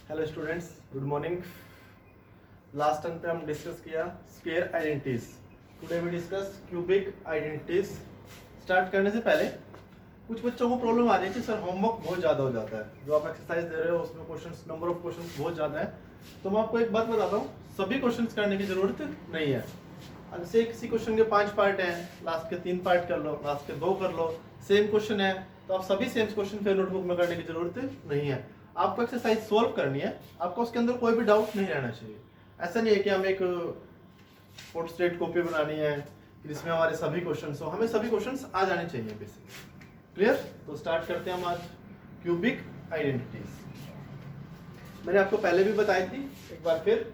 Hello students, good morning. Last time पे हम discuss किया square identities. Today we discuss cubic identities. Start करने से पहले कुछ बच्चों को प्रॉब्लम आ रही है कि सर होमवर्क बहुत ज़्यादा हो जाता है, जो आप एक्सरसाइज दे रहे हो उसमें क्वेश्चंस, नंबर ऑफ क्वेश्चंस बहुत ज़्यादा है। तो मैं आपको एक बात बताता हूँ, सभी क्वेश्चंस करने की ज़रूरत नहीं है। अब जैसे किसी क्वेश्चन के 5 पार्ट हैं, लास्ट के 3 पार्ट कर लो, लास्ट के 2 कर लो। सेम क्वेश्चन है तो आप सभी सेम क्वेश्चन फिर नोटबुक में करने की जरूरत नहीं है। आपको एक्सरसाइज सोल्व करनी है, आपको उसके अंदर कोई भी डाउट नहीं रहना चाहिए। ऐसा नहीं है कि हम एक फोर्थ स्टेट कॉपी बनानी है जिसमें हमारे सभी क्वेश्चंस हो, हमें सभी क्वेश्चंस आ जाने चाहिए बेसिकली। क्लियर? तो स्टार्ट करते हैं हम आज क्यूबिक आइडेंटिटीज। मैंने आपको पहले भी बताई थी, एक बार फिर।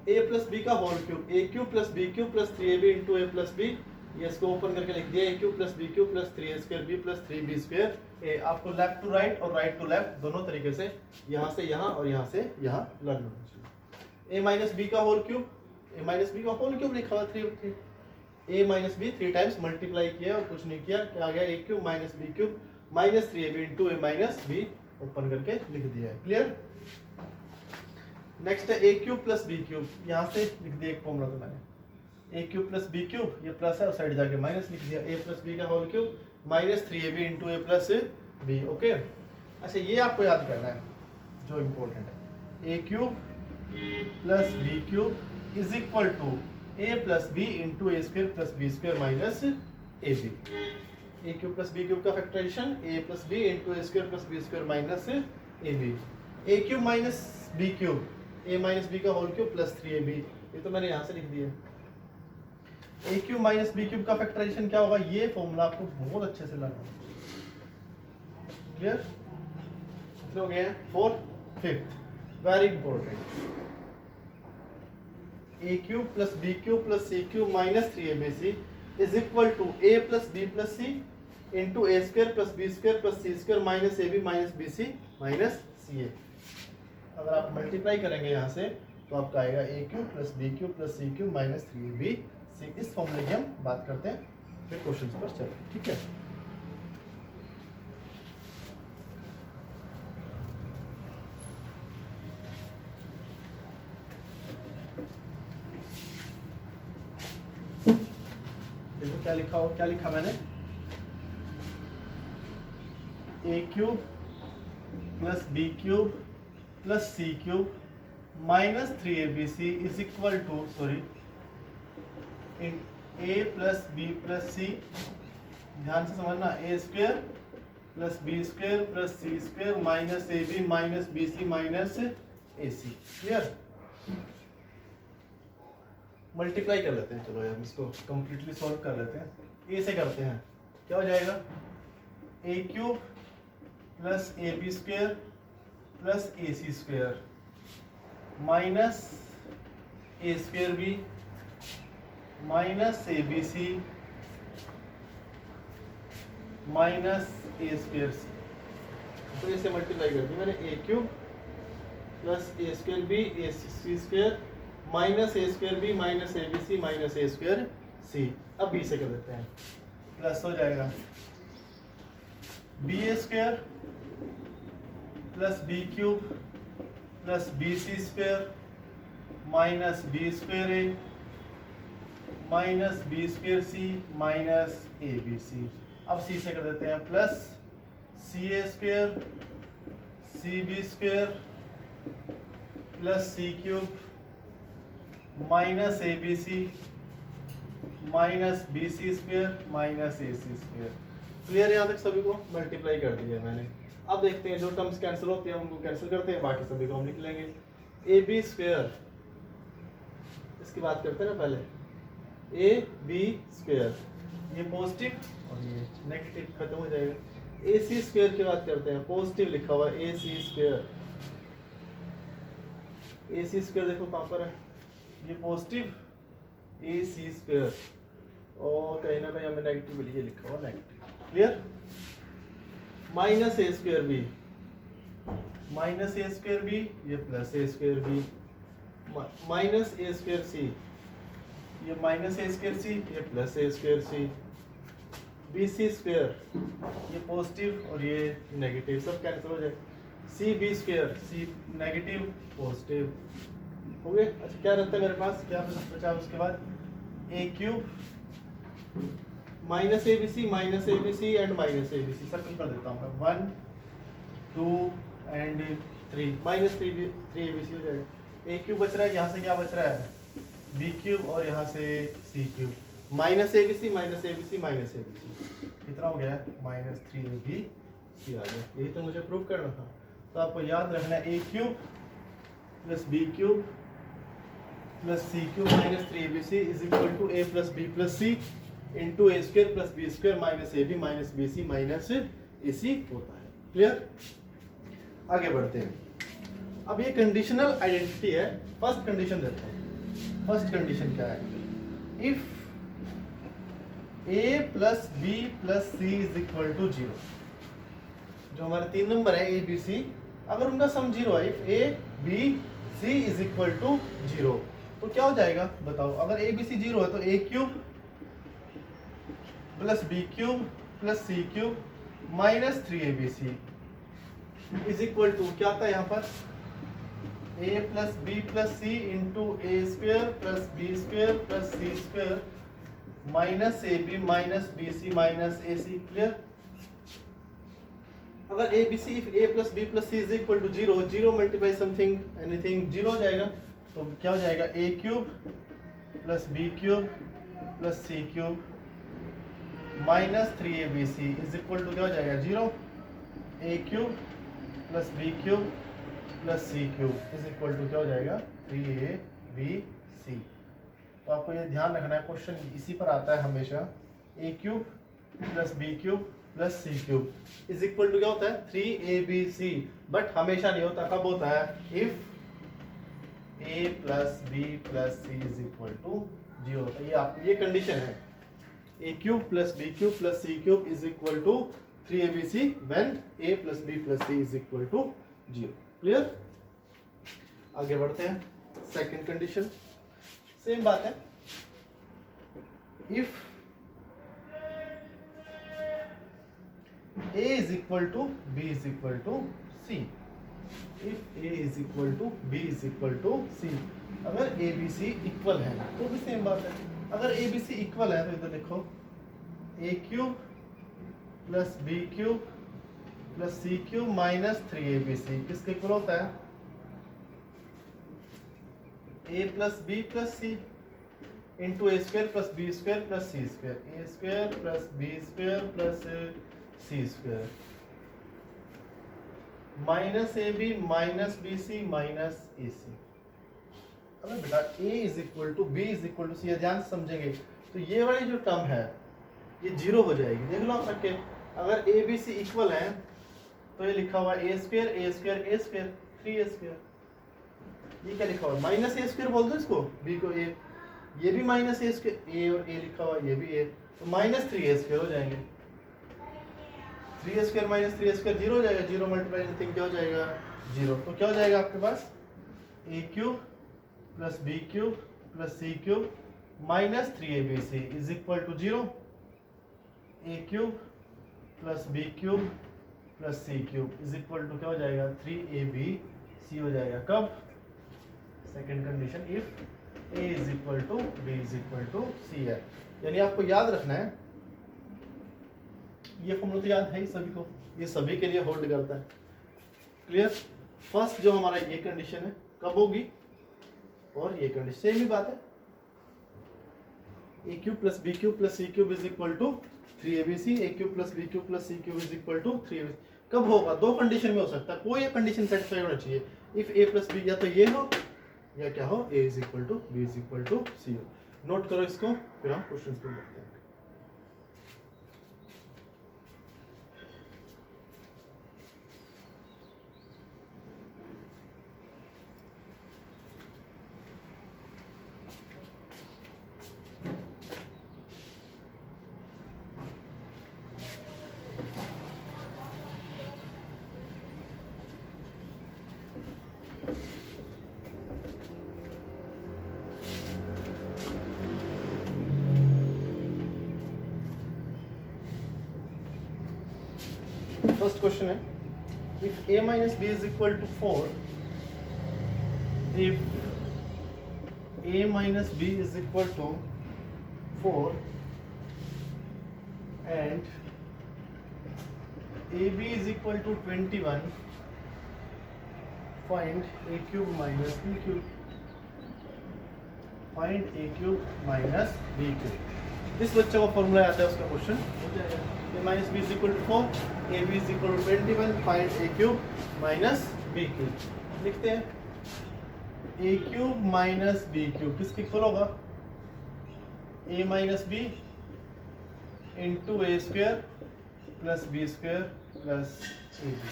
a प्लस बी का whole cube, A cube plus B cube plus 3ab into A plus B, ये इसको ओपन करके लिख दिया A cube plus B cube plus 3a square B plus 3b square A. आपको लेफ्ट टू राइट और right to left दोनों तरीके से, यहाँ से यहाँ और यहाँ से यहाँ लर्न होना चाहिए। a माइनस बी का whole cube, a minus B का होल क्यूब लिखा हुआ 3 a minus B 3 times multiply किया और कुछ नहीं किया, क्या आ गया a cube minus B cube minus 3ab into A minus B, open करके लिख दिया है। क्लियर? नेक्स्ट है ए क्यूब प्लस बी क्यूब, यहाँ से लिख दिया एक फॉर्मूला तो मैंने, A cube plus B cube, ये प्लस है और साइड जाके माइनस लिख दिया, ए प्लस बी का whole cube minus 3ab into A plus B. Okay, अच्छा ये आपको याद करना है जो इम्पोर्टेंट है, ए cube plus B cube is equal to A plus B into A square plus B square minus A B. A cube plus B cube का factorization A plus B into A square plus B square minus A B. A cube minus B cube, a minus B का whole cube plus 3ab, ये तो मैंने यहाँ से लिख दिया। a cube minus B cube का फैक्टराइजेशन क्या होगा, ये फॉर्मूला आपको बहुत अच्छे से लर्न होगा। क्लियर? कितने हो गए हैं? 4, 5th, very important. a cube plus B cube plus c cube minus 3abc is equal to a plus B plus c into A square plus B square plus C square minus ab minus bc minus ca। अगर आप multiply करेंगे यहाँ से तो आपका आएगा A cube plus B cube plus C cube minus 3ab। इस फॉर्मूले की हम बात करते हैं, फिर क्वेश्चन पर चलते। ठीक है? देखो क्या लिखा हो, क्या लिखा मैंने, A cube plus B cube plus C cube minus 3abc is equal to, sorry, A plus B plus C, ध्यान से समझना, A square plus B square plus C square minus A B minus B C minus A C. Clear? Multiply कर लेते हैं, चलो यार इसको completely solve कर लेते हैं। ए से करते हैं, क्या हो जाएगा, ए cube plus A B square plus A C square minus A square B minus A B C minus A square C. तो इसे मल्टीप्लाई कर दी मैंने, A cube plus A square B A C square minus A square B minus A B C minus A square C. अब B से कर देते हैं, प्लस हो जाएगा B A square plus B cube plus B C square minus B square A minus B square C minus A B C. अब C से कर देते हैं, plus C A square C B square plus C cube minus A B C minus B C square minus A C square. Clear? यहाँ तक सभी को multiply कर दिया मैंने। अब देखते हैं जो टर्म्स कैंसिल होते हैं उनको कैंसिल करते हैं, बाकी सभी को हम लिख लेंगे। ए बी स्क्वायर, इसकी बात करते हैं ना पहले, ए बी स्क्वायर, ये पॉजिटिव और ये नेगेटिव खत्म हो जाएगा। ए सी स्क्वायर की बात करते हैं, पॉजिटिव लिखा हुआ है ए सी स्क्वायर, ए सी स्क्वायर देखो कहाँ पर है, ये पॉजिटिव ए सी स्क्वायर और कहीं ना कहीं हमें नेगेटिव लिए लिखा हुआ negative. Clear? Minus A square B, minus A square B, ये plus A square B minus A square सी, ये माइनस ए स्क्वायर सी, ये plus A square C. B C square, ये पॉजिटिव और ये नेगेटिव, सब कैंसिल हो जाए। सी बी स्क्वायर, सी negative positive हो गए। अच्छा क्या रहता है मेरे पास, क्या बचा उसके बाद, A cube minus A B C and minus A B C, circle कर देता हूँ मैं, 1 2 and 3 minus 3 A B C हो जाएगा। ए क्यूब बच रहा है, यहाँ से क्या बच रहा है, बी क्यूब, और यहाँ से C cube, minus A B C कितना हो गया, माइनस 3 ए बी सी आ गया। यही तो मुझे प्रूव करना था। तो आपको याद रखना है ए cube plus B cube plus C cube minus 3abc is equal to A plus B plus c into A square plus B square minus A B minus B C minus A c होता है। Clear? आगे बढ़ते हैं। अब ये conditional identity है। First condition देता हूँ। फर्स्ट कंडीशन क्या है, if a plus B plus C is equal to 0, जो हमारे 3 नंबर है ए बी सी, अगर उनका सम 0 है, if A B C is equal to 0, तो क्या हो जाएगा बताओ। अगर ए बी सी 0 है तो a cube plus B cube plus C cube minus 3abc is equal to क्या आता है यहाँ पर, a plus B plus c into A square plus B square plus C square minus A B minus B C minus A C. Clear? अगर a B c, if a plus B plus C is equal to 0, 0 multiply something anything 0 हो जाएगा। तो क्या हो जाएगा, ए cube plus B cube plus C cube minus 3abc is equal to क्या हो जाएगा 0, a cube plus B cube plus C cube is equal to क्या हो जाएगा 3abc। तो आपको ये ध्यान रखना है, क्वेश्चन इसी पर आता है हमेशा, a cube plus B cube plus C cube is equal to क्या होता है 3abc, बट हमेशा नहीं होता। कब होता है, if a plus B plus C is equal to 0 होता है। ये कंडीशन है, a cube plus B cube plus C cube is equal to 3abc when a plus B plus C is equal to 0। Clear? आगे बढ़ते हैं। Second condition same बात है, if a is equal to b is equal to c, if a is equal to b is equal to c, अगर a b c equal है तो भी same बात है। अगर a b c इक्वल है तो इधर देखो, a cube plus B cube plus C cube minus 3abc किसके इक्वल होता है, a plus B plus c into A square plus B square plus C square, a square plus B square plus C square minus A B minus B C minus A c. अगर बेटा a is equal to b is equal to c, ध्यान से समझेंगे तो ये वाली जो term है ये 0 हो जाएगी। देख लो आप रख के, अगर ए बी सी इक्वल है तो ये लिखा हुआ ए स्क्वायर 3a स्क्वायर, ये क्या लिखा हुआ माइनस ए स्क्वायर बोल दो इसको, बी को ए, ये भी माइनस ए स्क्वायर, ए और ए लिखा हुआ ये भी ए, तो माइनस 3a स्क्वायर हो जाएंगे। 3a square minus 3a square 0 हो जाएगा, 0 मल्टीप्लाई एनीथिंग क्या हो जाएगा 0। तो क्या हो जाएगा आपके पास, ए cube plus B cube plus C cube minus 3abc is equal to 0, a cube plus B cube plus C cube is equal to क्या हो जाएगा 3abc हो जाएगा। कब, second condition, if a is equal to b is equal to c है। यानी आपको याद रखना है, ये फॉर्मूला तो याद है ही सभी को, ये सभी के लिए होल्ड करता है। क्लियर? फर्स्ट जो हमारा ये कंडीशन है कब होगी, और ये कंडीशन सेम ही बात है, ए cube plus B cube plus C cube is equal to 3abc, a cube plus B cube plus C cube is equal to 3abc। कब होगा, दो कंडीशन में हो सकता है, कोई एक कंडीशन सेटिस्फाई होना चाहिए, इफ ए प्लस बी या तो ये हो या क्या हो, a is equal to b is equal to c हो। नोट करो इसको, फिर हम क्वेश्चन पे बढ़ते हैं। फर्स्ट क्वेश्चन है, if a minus b is equal to 4, if a minus b is equal to 4 and ab is equal to 21, find a cube minus b cube. Find a cube minus b cube. इस बच्चे को formula आता है, उसका question हो जाएगा a minus b is equal to 4, ab is equal to 21, find a cube minus b cube. लिखते हैं a cube minus b cube किसके इक्वल होगा? a minus b into a square plus b square plus ab.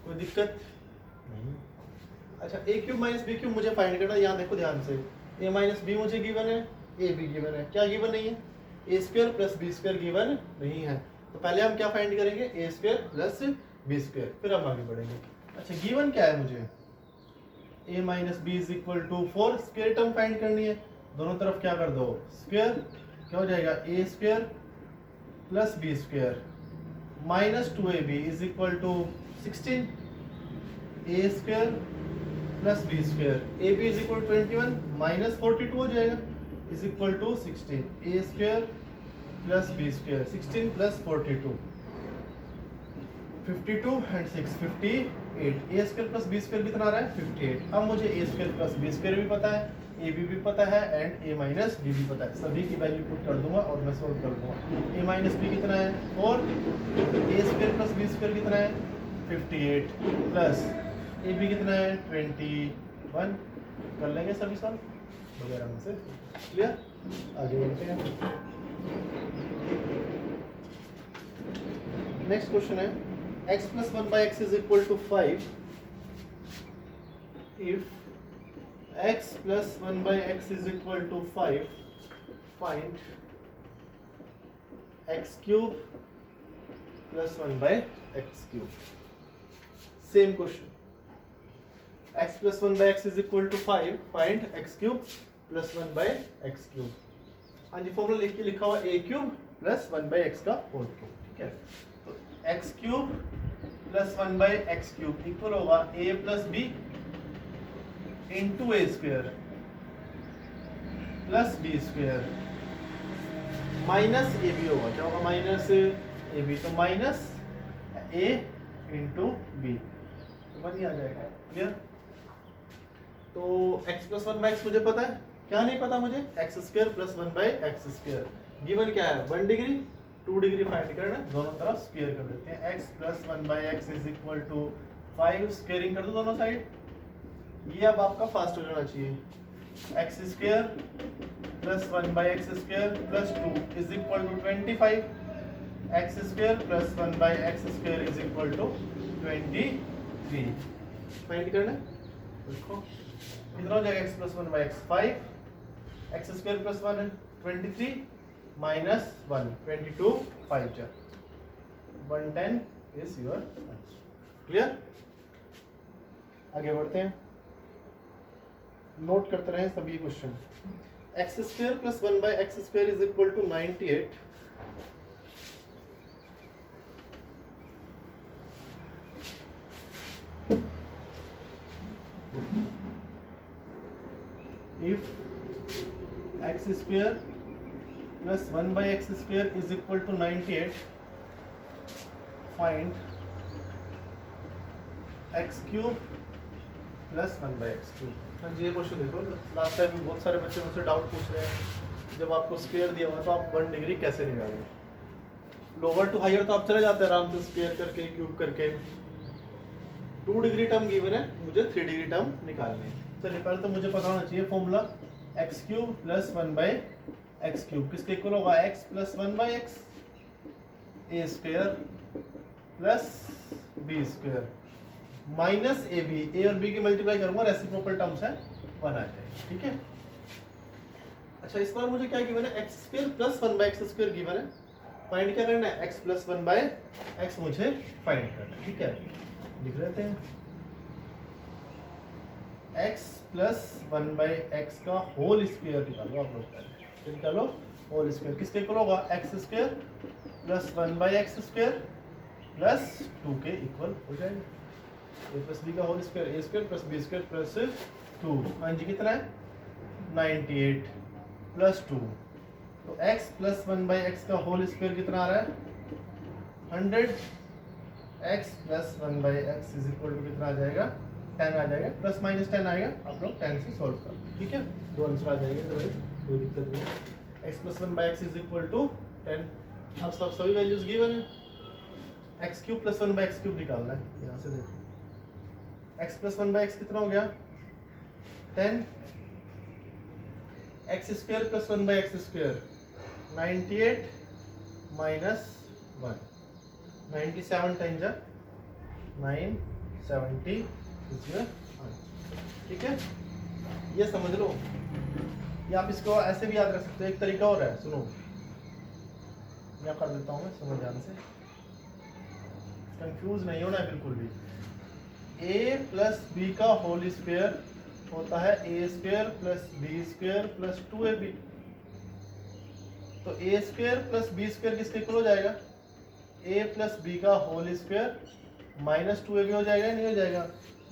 कोई दिक्कत नहीं। अच्छा a cube minus b cube मुझे find करना है। यहाँ देखो ध्यान से, a minus b मुझे गिवन है, a b गिवन है, क्या गिवन नहीं है? A square plus B square given नहीं है, तो पहले हम क्या फाइंड करेंगे? A square plus B square, फिर हम आगे बढ़ेंगे। अच्छा गिवन क्या है मुझे? A minus b is equal to 4, square term find करनी है, दोनों तरफ क्या कर दो स्क्वायर, क्या हो जाएगा? A square plus B square minus 2ab is equal to 16, a square plus B square, a b is equal 21 minus 42 हो जाएगा is equal to 16, a square plus B square, 16 plus 42, 52 and 6 58, a square plus B square कितना आ रहा है? 58। अब मुझे a square plus B square भी पता है, ए बी भी पता है एंड ए माइनस बी भी पता है, सभी की वैल्यू पुट कर दूंगा और मैं सोल्व कर दूंगा। ए माइनस बी कितना है? 4, ए स्क्वायर प्लस बी स्क्वायर कितना है? 58 प्लस ए बी कितना है? 21। कर लेंगे सभी सॉल्व वगैरह में से, क्लियर? आगे बढ़ते हैं। नेक्स्ट क्वेश्चन है x plus 1 by x is equal to 5 if x plus 1 by x is equal to 5 find x cube plus 1 by x cube. Same question, x plus 1 by x is equal to 5 find x cube plus 1 by x cube. हाँ जी, formula लिख के लिखा हुआ a cube plus 1 by x का whole cube, ठीक है? तो x cube plus 1 by x cube equal होगा a plus b into a square plus b square minus ab होगा, क्या होगा? माइनस ab, तो माइनस a into b, तो 1 ही आ जाएगा, क्लियर? तो x plus 1 by x मुझे पता है, क्या नहीं पता मुझे? X square plus 1 by x square, given क्या है? 1 डिग्री 2 डिग्री फाइंड करना, दोनों तरफ स्क्वायर कर देते हैं। x plus 1 by x is equal to 5, squaring कर दो दोनों साइड, ये अब आपका फास्ट हो जाना चाहिए। X square plus 1 by x square plus 2 is equal to 25, x square plus 1 by x square is equal to 23, find करना। देखो कितना हो जाएगा? x plus 1 by x 5, x square plus 1 है 23 माइनस 1 22, 5 जा 110 इज योर आंसर, क्लियर? आगे बढ़ते हैं, नोट करते रहें सभी question. X square plus 1 by x square is equal to 98, if x square plus 1 by x square is equal to 98 find x cube plus 1 by x cube। हाँ जी, ये question देखो, last time बहुत सारे बच्चे मुझसे डाउट पूछ रहे हैं, जब आपको स्क्वायर दिया हुआ तो आप 1 डिग्री कैसे निकालेंगे? लोअर टू हायर तो आप चले जाते हैं आराम से, स्क्वायर करके क्यूब करके। 2 डिग्री टर्म गिवन है, मुझे 3 डिग्री टर्म निकालनी है। चलिए पहले तो मुझे पता होना चाहिए formula x cube plus 1 by x cube किसके इक्वल होगा? X plus 1 by x, a square plus B square minus A B, a और बी की मल्टीप्लाई करूंगा, रेसिप्रोकल टर्म्स है, 1 आ जाएगा, ठीक है? अच्छा इस बार मुझे क्या गिवन है? X square plus 1 by x square given है, फाइंड क्या करना है? एक्स प्लस 1 बाई एक्स मुझे फाइंड करना है, ठीक है? लिख लेते हैं x प्लस 1 बाई एक्स का होल स्क्वायर निकालो, आप लोग पहले निकालो होल स्क्वायर किसके इक्वल होगा? X square plus 1 by x square plus 2 के इक्वल हो जाएगा। ए प्लस बी का whole square, a square plus B square plus 2। हाँ जी कितना है 98 प्लस 2। तो x प्लस 1/x का होल स्क्वायर कितना आ रहा है 100। x plus 1/x is equal to कितना आ जाएगा 10 आ जाएगा, प्लस माइनस 10 आएगा, आप लोग 10 से सॉल्व कर, ठीक है। दो आंसर आ जाएंगे, तो भाई कोई दिक्कत नहीं है। x plus 1/x is equal to 10। अब सब सभी वैल्यूज गिवन है। x cube plus 1/x cube निकालना है, यहाँ से देखो x प्लस 1/x कितना हो गया 10। x square plus 1/x square 98 minus 1, 97 time जा 970 इसमें, ठीक है। ये समझ लो, या आप इसको ऐसे भी याद रख सकते हो। एक तरीका और है, सुनो, या कर देता हूँ मैं समझ जाने से, कंफ्यूज नहीं होना है बिल्कुल भी। a प्लस बी का होल स्क्वायर होता है a square plus B square plus 2ab। तो a square plus B square किसके इक्वल हो जाएगा a प्लस बी का होल स्क्वायर माइनस 2ab हो जाएगा, नहीं हो जाएगा।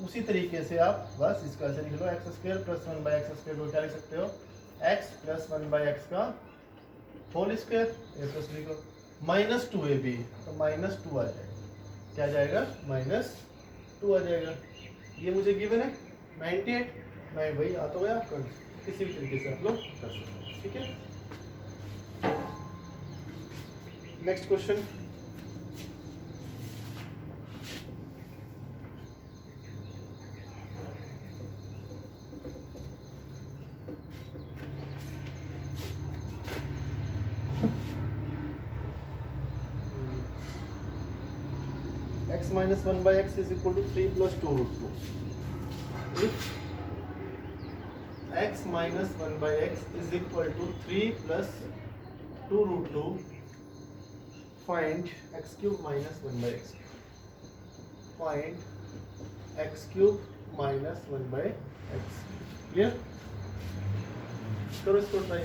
उसी तरीके से आप बस इसका ऐसे लिख लो, x square plus 1/x square को क्या लिख सकते हो x प्लस 1/x का whole square, a plus b को माइनस 2ab, तो माइनस 2 आ जाएगा, क्या जाएगा -2 आ जाएगा। ये मुझे गिवन है 98, नहीं भाई आ तो गया आपका, किसी भी तरीके से आप लोग कर सकते हैं, ठीक है। Next question, x minus 1/x is equal to 3 plus 2 root 2. If x minus 1/x is equal to 3 plus 2 root 2, find x cube minus 1/x. Find x cube minus 1/x. Clear? करो इसको ट्राई।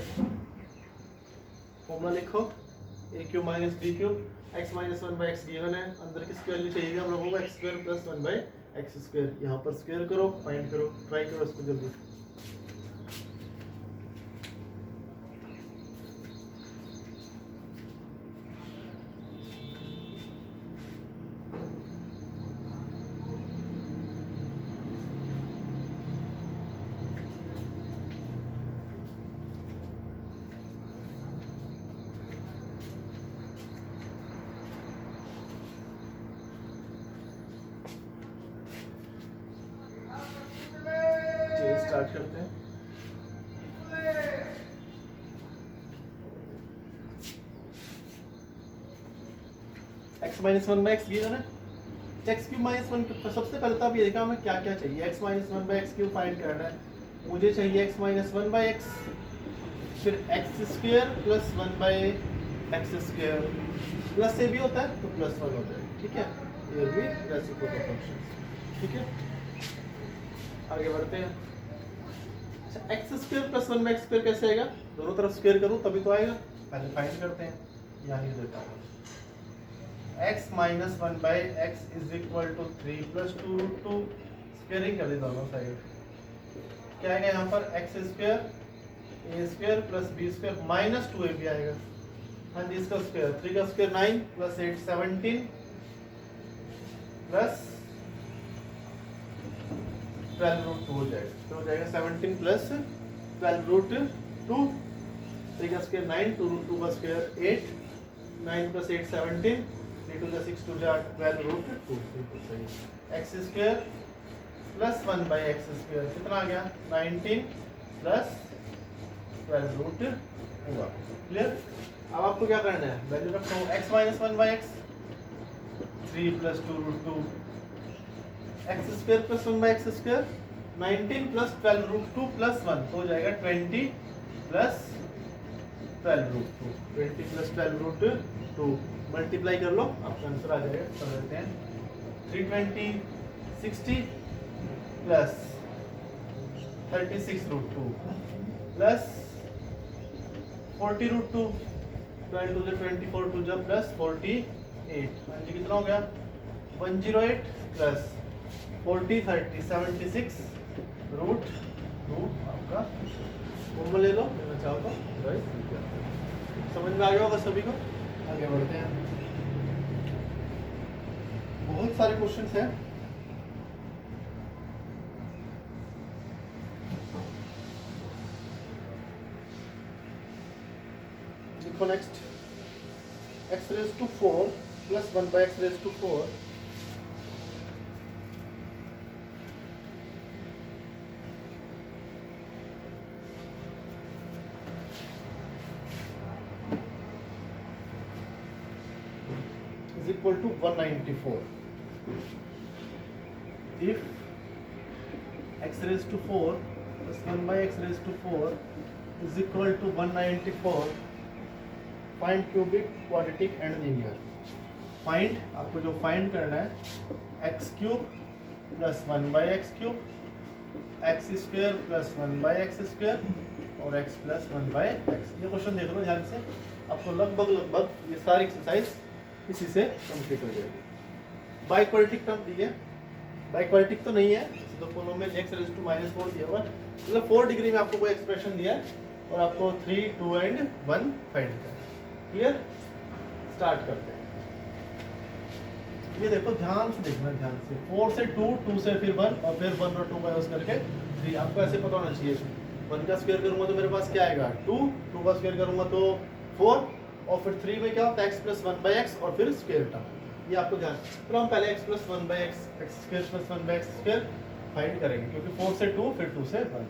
फॉर्मूला लिखो, a cube minus b cube, x minus 1/x given है, अंदर किसकी value चाहिए हम लोगों को x square plus 1/x square. यहाँ पर स्क्वायर करो, फाइंड करो, ट्राई करो इसको जल्दी। स्टार्ट करते हैं। x माइनस 1/x गिवन है, x क्यूब माइनस 1। सबसे पहले तो आप ये देखा हमें क्या क्या चाहिए, x minus 1/x cube find करना है। मुझे चाहिए x माइनस 1/x, फिर x square plus 1/x square, plus से भी होता है तो प्लस 1 होता है, ठीक है। ये भी रेसिप्रोकल फंक्शन, ठीक है। आगे बढ़ते हैं। X square plus 1/x square कैसे आएगा, दोनों तरफ स्क्वायर करूं तभी तो आएगा। पहले फाइंड करते हैं, यहाँ लिख देता हूँ x minus 1/x is equal to 3 plus 2 root 2, squaring कर दी दोनों साइड। क्या आएगा यहाँ पर x square a square plus B square minus 2ab आएगा। हाँ जी, इसका स्क्वायर 3 का स्क्वायर 9 प्लस 8 17 प्लस 12 रूट 2 हो जाएगा, तो हो जाएगा 17 प्लस 12 रूट 2, 3 का स्क्वायर 9, 2 रूट 2 का स्क्वायर 8, 9 प्लस 8 17, 3 2 6 2 12 रूट 2, बिल्कुल सही। X square plus 1/x square कितना आ गया 19 प्लस 12 रूट 2। क्लियर? अब आपको क्या करना है, वैल्यू रखो x minus 1/x 3 plus 2 root 2, x square plus 1/x square 19 plus 12 root 2 plus 1 तो हो जाएगा 20 plus 12 root 2, 20 plus 12 root 2 multiply कर लो, आपका आंसर आ जाएगा। कर देते हैं 320 60 प्लस 36 रूट 2 प्लस 40 रूट 2, 12 2 24 2 जब प्लस 48, हाँ जी कितना हो गया 108 प्लस 40 30 76 रूट रूट आपका फॉर्मूला ले लो, लेना चाहो तो राइट। समझ में आ गया होगा सभी को। आगे बढ़ते हैं, बहुत सारे क्वेश्चंस हैं। देखो next, x raised to 4 plus 1 by x raised to 4 is equal to 194. If x raised to 4 plus 1 by x raised to 4 is equal to 194, find cubic, quadratic and linear. Find, आपको जो find करना है, x cube plus 1 by x cube, x square plus 1 by x square और x plus 1 by x। ये question देख लो ध्यान से, आपको लगभग ये सारी एक्सरसाइज इसी से कंप्लीट हो जाएगी। बाई क्वाड्रेटिक टर्म दी है, बाई क्वाड्रेटिक तो नहीं है, तो पोलोमियल x raised to -4 दिया हुआ, मतलब 4 डिग्री में आपको कोई एक्सप्रेशन दिया है और आपको 3 2 एंड 1 फाइंड करना है। क्लियर? स्टार्ट करते हैं। ये देखो ध्यान से देखना, ध्यान से 4 से 2, 2 से फिर 1 और फिर 1 और 2 का यूज करके 3। आपको ऐसे पता होना चाहिए, 1 का स्क्वायर करूंगा तो मेरे पास क्या आएगा 2, 2 का स्क्वायर करूंगा तो 4 और फिर 3 में क्या होता है x plus 1 by x और फिर स्क्वायर टर्म। ये आपको ध्यान, तो हम पहले x plus 1 by x, x square plus 1 by x square find करेंगे, क्योंकि 4 से 2 फिर 2 से 1।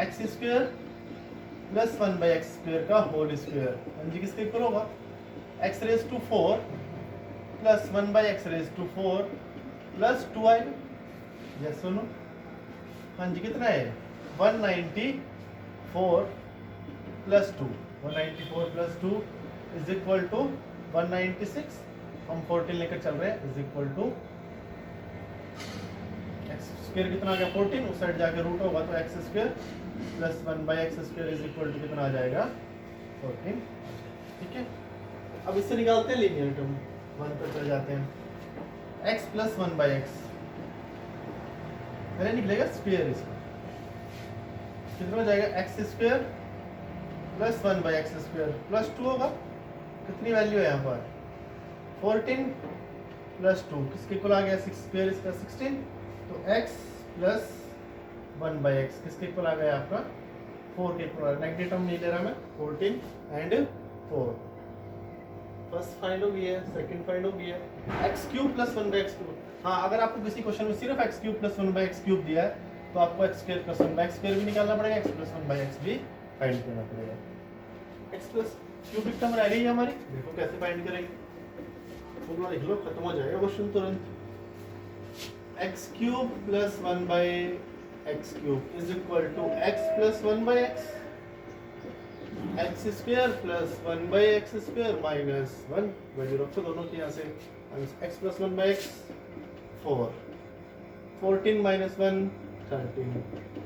x square plus 1 by x square का होल स्क्वायर, हाँ जी किसके इक्वल होगा, x raised to 4 plus 1 by x raised to 4 plus 2 आएगा। यस सुनो, हाँ जी कितना है 194 plus 2, 194 plus 2 is equal to 196। हम 14 लेकर चल रहे हैं, is equal to x square कितना आ गया 14, उस साइड जाके रूट होगा तो x square plus 1 by x square is equal to कितना आ जाएगा 14। ठीक है, अब इससे निकालते हैं लीनियर टर्म, 1 पर चले जाते हैं, x plus 1 by x पहले निकलेगा स्क्वायर, इसका कितना हो जाएगा x square plus 1 by x square plus 2 होगा, कितनी वैल्यू है यहाँ पर 14 प्लस 2 किसके इक्वल आ गया 6 स्क्वायर इसका 16, तो x प्लस 1 by x किसके इक्वल आ गया आपका 4 के इक्वल। नेगेटिव टर्म नहीं ले रहा मैं, 14 एंड 4। फर्स्ट फाइंड हो गई है, सेकंड फाइंड हो गई है, x cube plus 1 by x cube. हाँ, अगर आपको किसी क्वेश्चन में सिर्फ x cube plus 1 by x cube दिया है तो आपको x square plus 1 by x square भी निकालना पड़ेगा, x प्लस 1 by x भी फाइंड करना पड़ेगा। x प्लस क्यूबिक टर्म रह गई है हमारी, देखो कैसे फाइंड करेंगे, फॉर्मूला लिख लो, खत्म हो जाएगा क्वेश्चन तुरंत। x cube plus 1 by x cube is equal to x plus 1 by x, x square plus 1 by x square minus 1, value रखो दोनों की यहाँ से, x plus 1 by x 4, 14 minus 1 13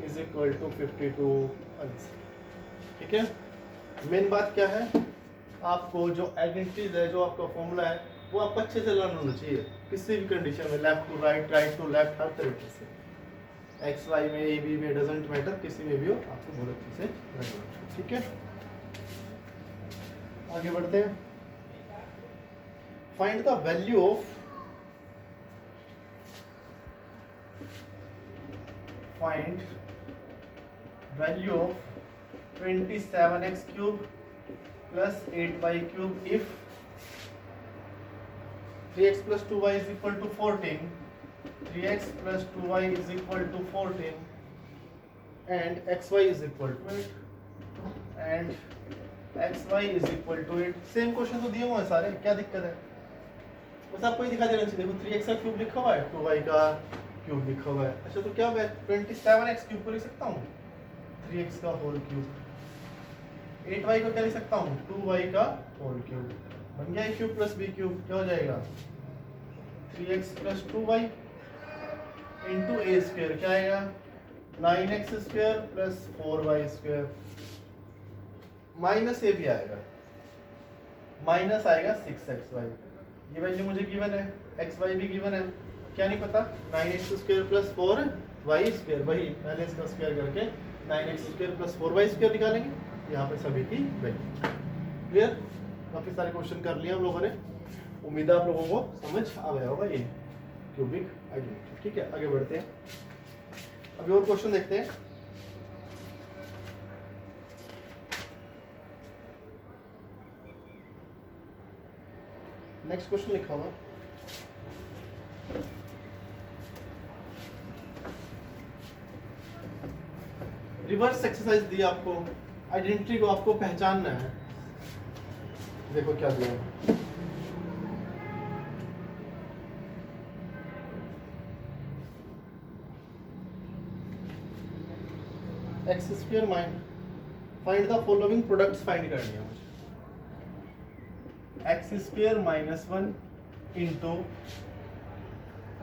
is equal to 52 answer. ठीक है, main बात क्या है, आपको जो आइडेंटिटीज है, जो आपका फॉर्मूला है, वो आपको अच्छे से लर्न होना चाहिए किसी भी कंडीशन में, left to right, right to left, हर तरीके से, एक्स वाई में, ए बी में, डजंट मैटर, किसी में भी हो, आपको बहुत अच्छे से लर्न होना चाहिए। ठीक है, आगे बढ़ते हैं। Find the value of value of 27x cube plus 8y cube if 3x plus 2y is equal to 14, 3x plus 2y is equal to 14 and xy is equal to 8 and xy is equal to 8। Same question तो दिए हुए हैं सारे, क्या दिक्कत है, बस आपको ये दिखा देना चाहिए। देखो 3x का क्यूब लिखा हुआ है, 2y का क्यूब लिखा हुआ है। अच्छा, तो क्या होगा 27x क्यूब को लिख सकता हूँ 3x का होल क्यूब, 8y को क्या लिख सकता हूँ 2y का होल क्यूब, बन गया a cube plus b cube, क्या हो जाएगा 3x plus 2y into a square, क्या आएगा 9x square plus 4y square, minus a भी आएगा, माइनस आएगा 6xy। ये वैल्यू मुझे गिवन है, xy भी गिवन है, क्या नहीं पता, 9x² प्लस 4y², वही पहले इसका स्क्वायर करके 9x² प्लस 4y² निकालेंगे, यहाँ पे सभी की वैल्यू। क्लियर? काफी सारे क्वेश्चन कर लिए हम लोगों ने, उम्मीद है आप लोगों को समझ आ गया होगा ये क्यूबिक आइडेंटिटी। ठीक है, आगे बढ़ते हैं, अभी और क्वेश्चन देखते हैं। नेक्स्ट क्वेश्चन लिखा हुआ रिवर्स एक्सरसाइज दी आपको, आइडेंटिटी को आपको पहचानना है। देखो क्या दिया है, x² minus, find the following products find करनी है मुझे। x² minus 1 into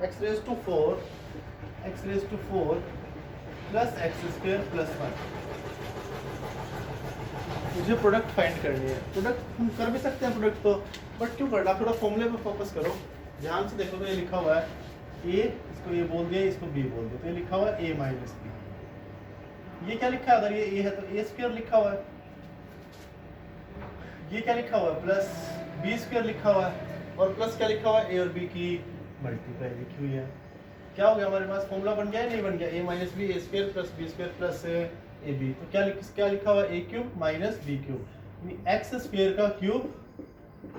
x⁴ plus x² plus 1। मुझे प्रोडक्ट फाइंड करनी है। प्रोडक्ट हम कर भी सकते हैं प्रोडक्ट तो, बट क्यों करना, थोड़ा फॉर्मूले पे फोकस करो, ध्यान से देखो। तो ये लिखा हुआ है a, इसको ये बोल दिया, इसको b बोल दिया, तो ये लिखा हुआ है a माइनस b। ये क्या लिखा है, अगर ये a है तो a² लिखा हुआ है, ये क्या लिखा हुआ है प्लस b² लिखा हुआ है, और प्लस क्या लिखा हुआ है a और b की मल्टीप्लाई लिखी हुई है। क्या हो गया हमारे पास, फॉर्मूला बन गया है नहीं बन गया, a minus b a² plus b² plus ab। तो क्या लिखा हुआ है a³ माइनस b³, यानी x² का क्यूब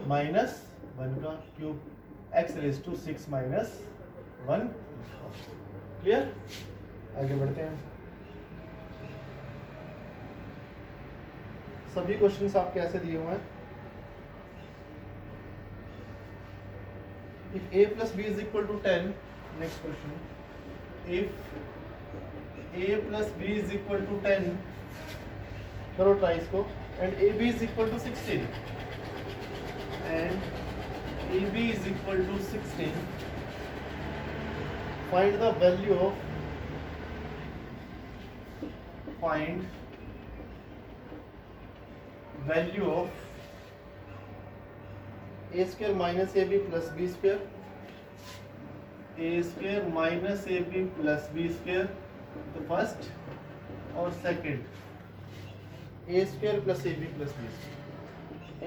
माइनस 1 का क्यूब, x⁶ माइनस 1। क्लियर? आगे बढ़ते हैं। सभी क्वेश्चंस आपके ऐसे दिए हुए हैं। If a plus b is equal to 10, next question. If a plus b is equal to 10, करो ट्राई इसको, and ab is equal to 16, and ab is equal to 16, find the value of, a² minus ab plus b², a² minus ab plus b², तो first, और second a² plus ab plus b²,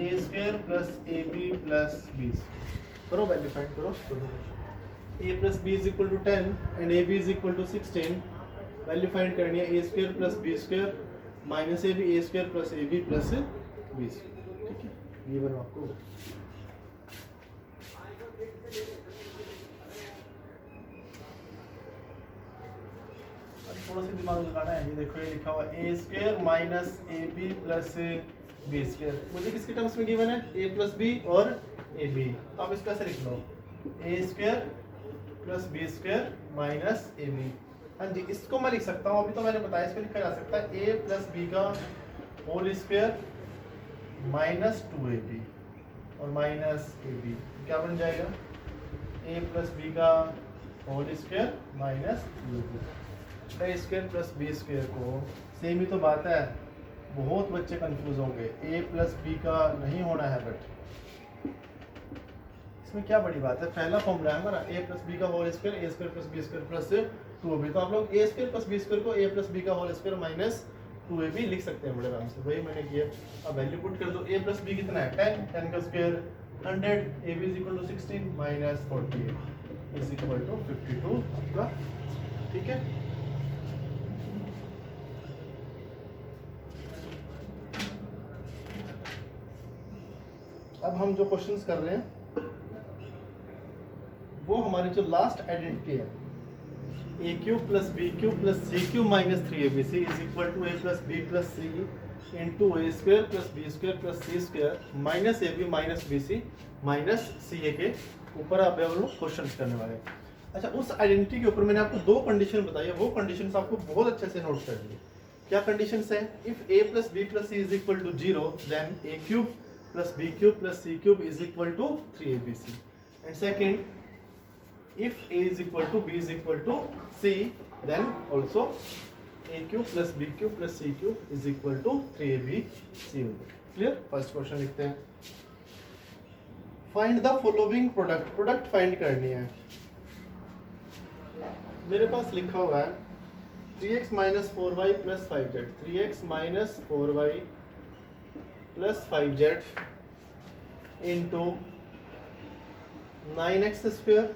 a² plus ab plus b²। करो value find करो। a plus b is equal to 10 and ab is equal to 16, value find करनी है a² plus b² minus ab, a² plus ab plus b²। ठीक है, ये बनो आपको। थोड़ा सा दिमाग लगाना है। ये देखो, ये लिखा हुआ a² minus ab plus b², मुझे किसके टर्म्स में गिवन है, a प्लस b और ab, तो आप इसको ऐसे लिख लो, a² plus b² minus ab। हाँ जी, इसको मैं लिख सकता हूँ, अभी तो मैंने बताया, इसको लिखा जा सकता है a प्लस b का होल स्क्वायर माइनस 2ab और माइनस ab, क्या बन जाएगा, a प्लस b का whole square minus 2ab। a² plus b² को सेम ही तो बात है, बहुत बच्चे कंफ्यूज होंगे, a प्लस b का नहीं होना है, बट इसमें क्या बड़ी बात है, पहला फॉर्मूला है हमारा a प्लस b का whole square, a² plus b² plus 2ab, तो आप लोग a² प्लस b² को a प्लस b का होल स्क्वायर माइनस 2ab लिख सकते हैं बड़े आराम से, वही मैंने किया। अब वैल्यू पुट कर दो, a प्लस b कितना है 10, 10 का square 100, ab is equal to 16 minus 48 is equal to 52 आपका। ठीक है, अब हम जो क्वेश्चंस कर रहे हैं वो हमारी जो लास्ट आइडेंटिटी है, a³ plus b³ plus c³ minus 3abc is equal to a plus b plus c into a² plus b² plus c² minus ab minus bc minus ca के ऊपर आप लोग क्वेश्चन करने वाले हैं। अच्छा, उस आइडेंटिटी के ऊपर मैंने आपको दो कंडीशन बताई है, वो कंडीशंस आपको बहुत अच्छे से नोट कर लिए। क्या कंडीशंस है, if a plus b plus c is equal to 0 then a³ plus b³ plus c³ is equal to 3abc, and second, if a is equal to b is equal to c, then also a³ plus b³ plus c³ is equal to 3abc। Clear? First question लिखते हैं, find the following product, product find करनी है। मेरे पास लिखा हुआ है 3x minus 4y plus 5z, 3x minus 4y plus 5z into 9x square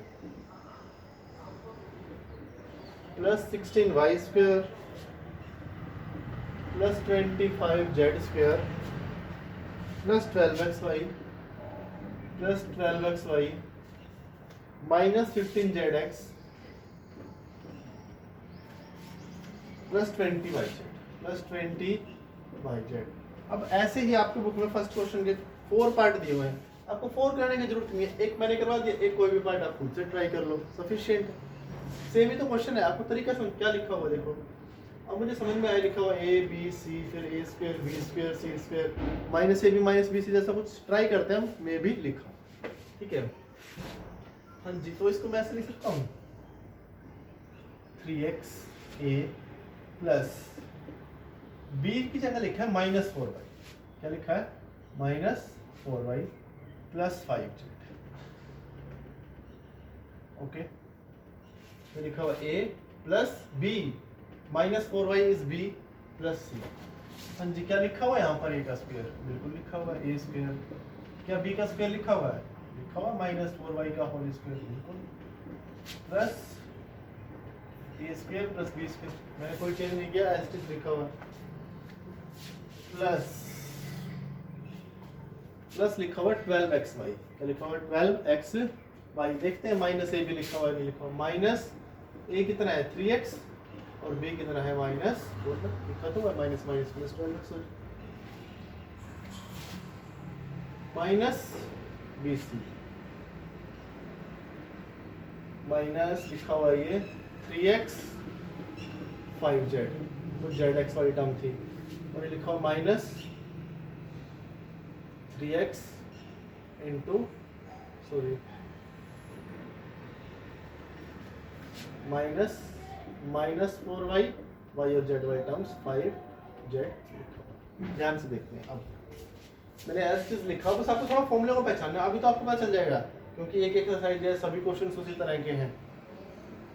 plus 16y square plus 25z square plus 12xy plus 12xy minus 15zx plus 20yz plus 20yz। अब ऐसे ही आपके book में फर्स्ट क्वेश्चन के 4 part दिए हुए हैं, आपको 4 करने की जरूरत नहीं है, एक मैंने करवा दिया, एक कोई भी पार्ट आप खुद से ट्राई कर लो, सफिशिएंट। सेम ही तो क्वेश्चन है, आपको तरीका समझ क्या लिखा हुआ देखो। अब मुझे समझ में आया, लिखा हुआ a b c फिर a square b square c square minus a b minus b c जैसा कुछ ट्राई करते हैं हम, मैं भी लिखा, ठीक है। हाँ जी, तो इसको मैं ऐसे लिख सकता हूँ 3x a प्लस b की जगह लिखा है माइनस 4y, क्या लिखा है minus 4y plus 5z, okay. तो लिखा हुआ a plus b minus 4y is b plus c। हाँ जी, क्या लिखा हुआ है यहाँ पर a का स्क्वायर, बिल्कुल लिखा हुआ है a स्क्वायर। क्या b का स्क्वायर लिखा हुआ है, लिखा हुआ माइनस 4y का होल स्क्वायर, बिल्कुल, plus a square plus b square, मैंने कोई चेंज नहीं किया, एज इट इज लिखा हुआ, प्लस लिखा हुआ 12xy, क्या लिखा हुआ 12xy। देखते हैं माइनस a भी लिखा हुआ है, नहीं लिखा हुआ, माइनस a कितना है 3x और b कितना है माइनस, लिखा तो है minus minus plus 12x minus bc minus लिखा हुआ ये 3x 5z, तो zx वाली टर्म थी, और ये लिखा हुआ minus 3x into minus 4y y और z वाली टर्म्स 5z। ध्यान से देखते हैं, अब मैंने एज चीज लिखा, बस आपको थोड़ा फॉर्मूले को पहचानना, अभी तो आपको पता चल जाएगा क्योंकि एक एक्सरसाइज है, सभी क्वेश्चन उसी तरह के हैं।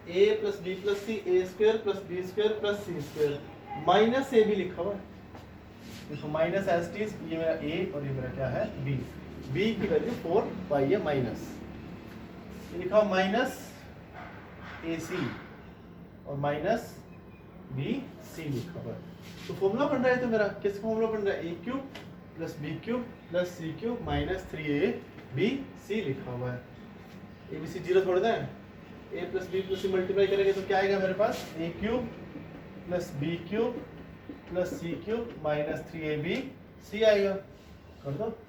a plus B plus C, A square plus B square plus C square, minus a भी लिखा हुआ है, देखो माइनस एस टी, ये मेरा a और ये मेरा क्या है b, b की वैल्यू 4y है माइनस, ये लिखा हुआ माइनस ए सी और माइनस बी सी लिखा हुआ है। तो फॉर्मूला बन रहा है, तो मेरा किसका फॉर्मूला बन रहा है, ए cube plus B cube plus सी क्यूब माइनस 3ab लिखा हुआ है। ए बी सी जीरो छोड़ दें, a plus B plus C multiply करेंगे तो क्या आएगा मेरे पास, ए cube plus B cube plus सी क्यूब माइनस 3ab सी आएगा, कर दो।